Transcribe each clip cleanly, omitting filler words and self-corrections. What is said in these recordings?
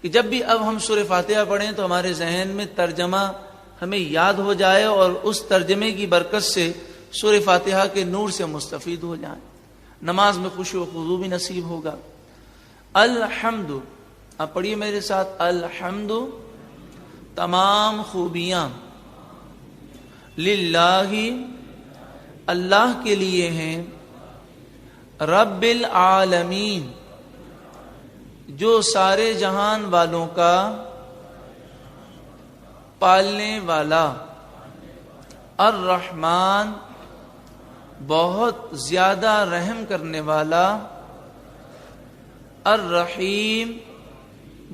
کہ جب بھی اب ہم سورہ فاتحہ پڑھیں تو ہمارے ذہن میں ترجمہ ہمیں یاد ہو جائے اور اس ترجمے کی برکت سے سورہ فاتحہ کے نور سے مستفید ہو جائیں، نماز میں خشوع و خضوع بھی نصیب ہوگا۔ الحمد، آپ پڑھیے میرے ساتھ، الحمد تمام خوبیاں، للہ اللہ کے لیے ہیں، رب العالمین جو سارے جہان والوں کا پالنے والا، الرحمن بہت زیادہ رحم کرنے والا، الرحیم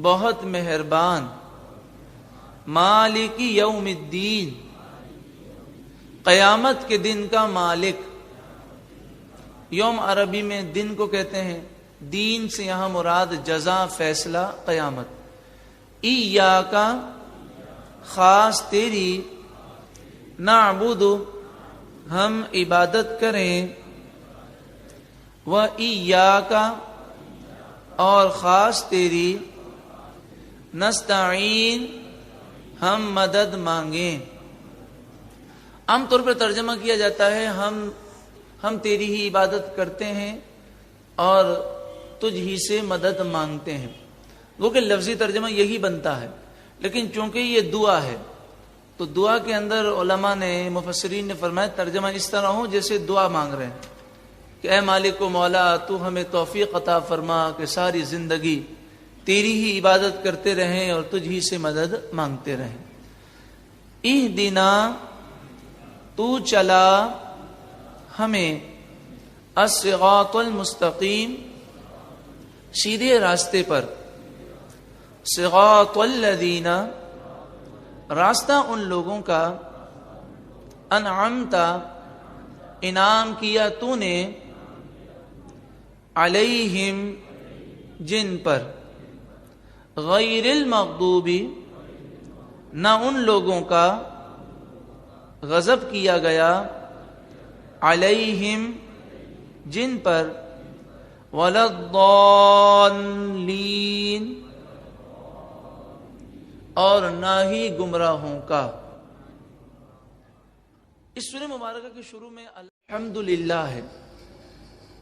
بہت مہربان، مالک یوم الدین قیامت کے دن کا مالک۔ یوم عربی میں دن کو کہتے ہیں، دین سے یہاں مراد جزا، فیصلہ، قیامت۔ ایاک خاص تیری، نعبد ہم عبادت کریں، و ایاک اور خاص تیری، نستعین ہم مدد مانگیں۔ عام طور پر ترجمہ کیا جاتا ہے ہم تیری ہی عبادت کرتے ہیں اور تجھ ہی سے مدد مانگتے ہیں، وہ کہ لفظی ترجمہ یہی بنتا ہے، لیکن چونکہ یہ دعا ہے تو دعا کے اندر علماء نے، مفسرین نے فرمایا ترجمہ اس طرح ہو جیسے دعا مانگ رہے ہیں کہ اے مالک و مولا تو ہمیں توفیق عطا فرما کہ ساری زندگی تیری ہی عبادت کرتے رہیں اور تجھ ہی سے مدد مانگتے رہیں۔ اہدنا تو چلا ہمیں، الصراط المستقیم سیدھے راستے پر، صراط الذین راستہ ان لوگوں کا، انعمت انعام کیا تو نے، علیہم جن پر، غیر المغضوب نہ ان لوگوں کا غضب کیا گیا، علیہم جن پر، ولا الضالین اور نہ ہی گمراہوں کا۔ اس سورہ مبارکہ کے شروع میں الحمدللہ ہے۔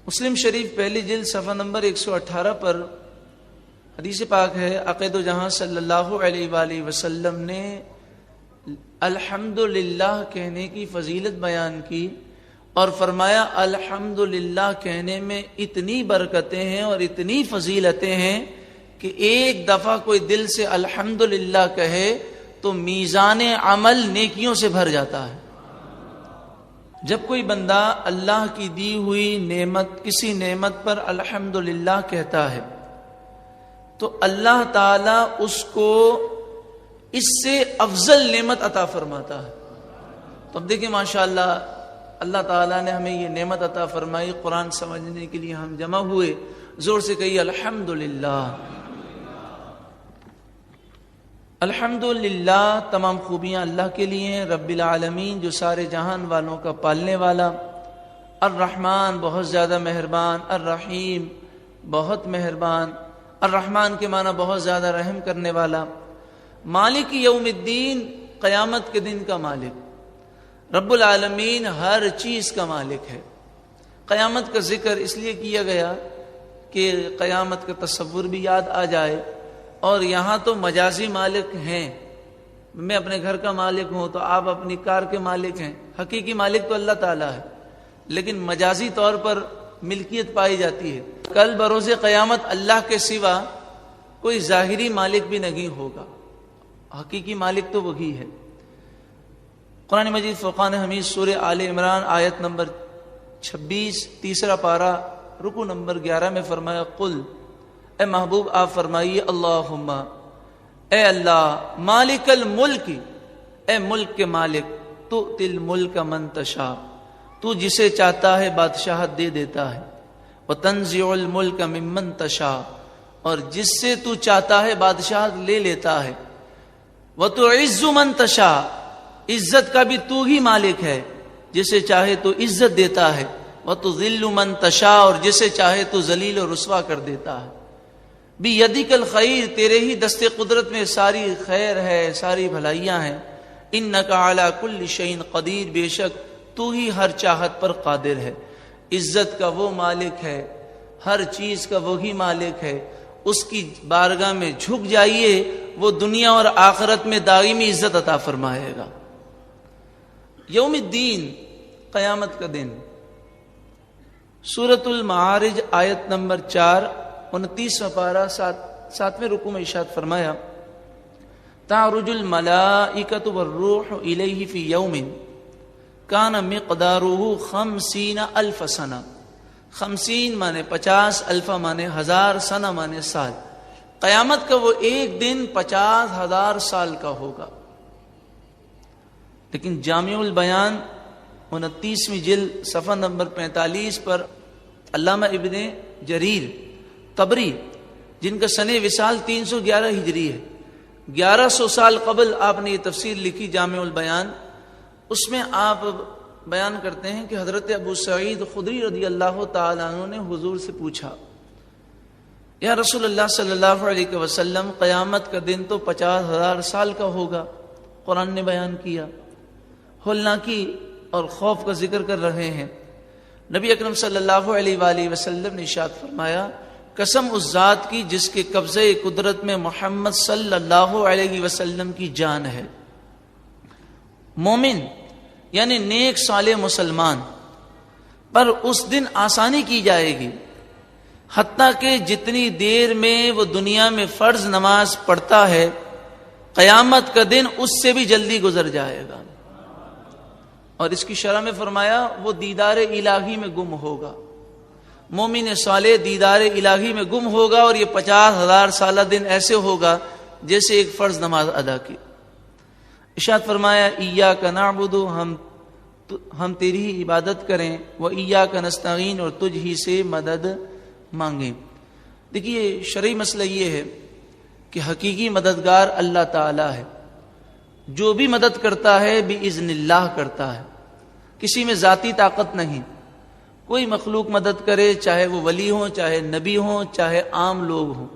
مسلم شریف پہلی جلد صفحہ نمبر 118 پر حدیث پاک ہے، عقید و جہاں صلی اللہ علیہ وآلہ وسلم نے الحمدللہ کہنے کی فضیلت بیان کی اور فرمایا الحمدللہ کہنے میں اتنی برکتیں ہیں اور اتنی فضیلتیں ہیں کہ ایک دفعہ کوئی دل سے الحمدللہ کہے تو میزان عمل نیکیوں سے بھر جاتا ہے۔ جب کوئی بندہ اللہ کی دی ہوئی نعمت، کسی نعمت پر الحمدللہ کہتا ہے تو اللہ تعالی اس کو اس سے افضل نعمت عطا فرماتا ہے۔ تو اب دیکھیں ماشاءاللہ اللہ تعالیٰ نے ہمیں یہ نعمت عطا فرمائی، قرآن سمجھنے کے لیے ہم جمع ہوئے، زور سے کہیے الحمدللہ۔ الحمدللہ تمام خوبیاں اللہ کے لیے ہیں، رب العالمین جو سارے جہان والوں کا پالنے والا، الرحمن بہت زیادہ مہربان، الرحیم بہت مہربان، الرحمن کے معنی بہت زیادہ رحم کرنے والا، مالک یوم الدین قیامت کے دن کا مالک۔ رب العالمین ہر چیز کا مالک ہے۔ قیامت کا ذکر اس لیے کیا گیا کہ قیامت کا تصور بھی یاد آ جائے، اور یہاں تو مجازی مالک ہیں، میں اپنے گھر کا مالک ہوں تو آپ اپنی کار کے مالک ہیں، حقیقی مالک تو اللہ تعالیٰ ہے، لیکن مجازی طور پر ملکیت پائی جاتی ہے۔ کل بروز قیامت اللہ کے سوا کوئی ظاہری مالک بھی نہیں ہوگا، حقیقی مالک تو وہی ہے۔ قرآن مجید فرقان حمید سورہ آل عمران آیت نمبر 26 تیسرا پارہ رکو نمبر 11 میں فرمایا، قل اے محبوب آپ فرمائیے، اللہم اے اللہ، مالک الملک اے ملک کے مالک، تؤتی الملک من تشاء تو جسے چاہتا ہے بادشاہت دے دیتا ہے، وتنزع الملک ممن تشاء اور جس سے تو چاہتا ہے بادشاہت لے لیتا ہے، وتعز من تشاء عزت کا بھی تو ہی مالک ہے، جسے چاہے تو عزت دیتا ہے، وتذل من تشاء اور جسے چاہے تو ذلیل و رسوا کر دیتا ہے۔ بیدک الخیر، تیرے ہی دست قدرت میں ساری خیر ہے، ساری بھلائیاں ہیں، انک علی کل شیء قدیر، بے شک تو ہی ہر چاہت پر قادر ہے۔ عزت کا وہ مالک ہے، ہر چیز کا وہی مالک ہے، اس کی بارگاہ میں جھک جائیے، وہ دنیا اور آخرت میں دائمی عزت عطا فرمائے گا۔ یوم الدین، قیامت کا دن، سورۃ المعارج آیت نمبر 4، 29واں پارہ، 7ویں رکوع میں ارشاد فرمایا، تعرج الملائکۃ والروح الیہ فی یوم کان مقدارہ 50,000 سنہ۔ 50 مانے 50، الفا مانے 1000، سنہ مانے سال۔ قیامت کا وہ ایک دن 50,000 سال کا ہوگا۔ لیکن جامع البیان 29ویں جلد صفحہ نمبر 45 پر علامہ ابن جریر طبری، جن کا سنہ وصال 311 ہجری ہے، 1100 سال قبل آپ نے یہ تفسیر لکھی جامع البیان، اس میں آپ بیان کرتے ہیں کہ حضرت ابو سعید خدری رضی اللہ تعالیٰ عنہ نے حضور سے پوچھا، یا رسول اللہ صلی اللہ علیہ وسلم، قیامت کا دن تو 50,000 سال کا ہوگا، قرآن نے بیان کیا، ہولناکی اور خوف کا ذکر کر رہے ہیں۔ نبی اکرم صلی اللہ علیہ وآلہ وسلم نے ارشاد فرمایا، قسم اس ذات کی جس کے قبضے قدرت میں محمد صلی اللہ علیہ وسلم کی جان ہے، مومن یعنی نیک صالح مسلمان پر اس دن آسانی کی جائے گی، حتیٰ کہ جتنی دیر میں وہ دنیا میں فرض نماز پڑھتا ہے، قیامت کا دن اس سے بھی جلدی گزر جائے گا۔ اور اس کی شرح میں فرمایا وہ دیدار الہی میں گم ہوگا، مومن صالح دیدار الہی میں گم ہوگا، اور یہ 50,000 سالہ دن ایسے ہوگا جیسے ایک فرض نماز ادا کی۔ ارشاد فرمایا، ایاک نعبد، ہم تیری ہی عبادت کریں، و ایاک نستعین، اور تجھ ہی سے مدد مانگیں۔ دیکھیے شرعی مسئلہ یہ ہے کہ حقیقی مددگار اللہ تعالی ہے، جو بھی مدد کرتا ہے باذن اللہ کرتا ہے، کسی میں ذاتی طاقت نہیں۔ کوئی مخلوق مدد کرے، چاہے وہ ولی ہوں، چاہے نبی ہوں، چاہے عام لوگ ہوں،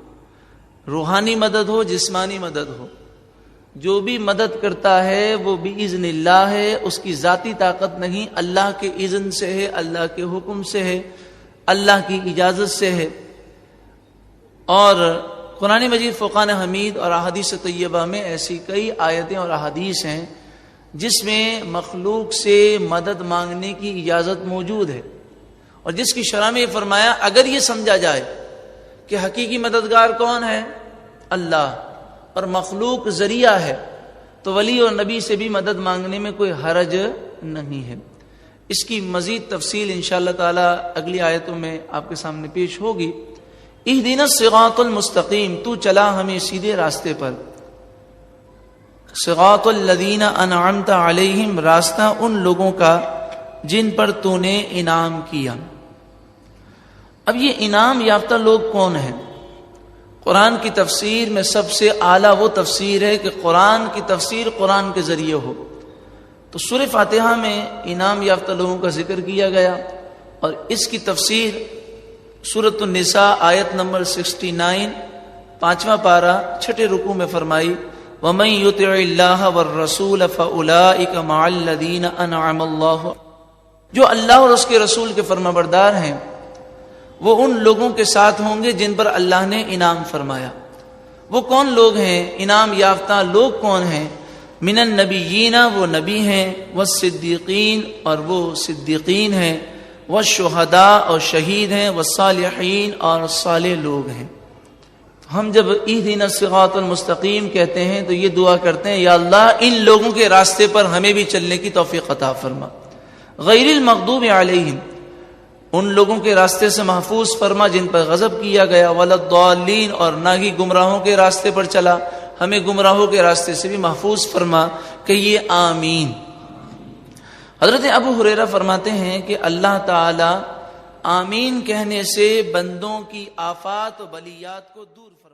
روحانی مدد ہو، جسمانی مدد ہو، جو بھی مدد کرتا ہے وہ باذن اللہ ہے، اس کی ذاتی طاقت نہیں، اللہ کے اذن سے ہے، اللہ کے حکم سے ہے، اللہ کی اجازت سے ہے۔ اور قرآن مجید فرقان حمید اور احادیث طیبہ میں ایسی کئی آیتیں اور احادیث ہیں جس میں مخلوق سے مدد مانگنے کی اجازت موجود ہے، اور جس کی شرح میں یہ فرمایا اگر یہ سمجھا جائے کہ حقیقی مددگار کون ہے، اللہ، اور مخلوق ذریعہ ہے، تو ولی اور نبی سے بھی مدد مانگنے میں کوئی حرج نہیں ہے۔ اس کی مزید تفصیل انشاءاللہ تعالی اگلی آیتوں میں آپ کے سامنے پیش ہوگی۔ اہدنا الصراط المستقیم، تو چلا ہمیں سیدھے راستے پر، صراط الذین انعمت علیہم، راستہ ان لوگوں کا جن پر تو نے انعام کیا۔ اب یہ انعام یافتہ لوگ کون ہیں؟ قرآن کی تفسیر میں سب سے اعلیٰ وہ تفسیر ہے کہ قرآن کی تفسیر قرآن کے ذریعے ہو۔ تو سورہ فاتحہ میں انعام یافتہ لوگوں کا ذکر کیا گیا، اور اس کی تفسیر سورۃ النساء آیت نمبر 69، 5واں پارہ، 6 رکوع میں فرمائی، وَمَن يُطِعِ اللَّهَ وَالرَّسُولَ فَأُولَٰئِكَ مَعَ الَّذِينَ أَنْعَمَ اللَّهُ، جو اللہ اور اس کے رسول کے فرمانبردار ہیں وہ ان لوگوں کے ساتھ ہوں گے جن پر اللہ نے انعام فرمایا۔ وہ کون لوگ ہیں؟ انعام یافتہ لوگ کون ہیں؟ من النبیین، وہ نبی ہیں، والصدیقین، اور وہ صدیقین ہیں، والشہداء، اور شہید ہیں، والصالحین، اور صالح لوگ ہیں۔ ہم جب اہدنا الصراط المستقیم کہتے ہیں تو یہ دعا کرتے ہیں، یا اللہ ان لوگوں کے راستے پر ہمیں بھی چلنے کی توفیق عطا فرما، غیر المغضوب علیہم، ان لوگوں کے راستے سے محفوظ فرما جن پر غضب کیا گیا، ولا الضالین، اور نہ ہی گمراہوں کے راستے پر چلا، ہمیں گمراہوں کے راستے سے بھی محفوظ فرما، کہیے آمین۔ حضرت ابو ہریرہ فرماتے ہیں کہ اللہ تعالی آمین کہنے سے بندوں کی آفات و بلیات کو دور فرما۔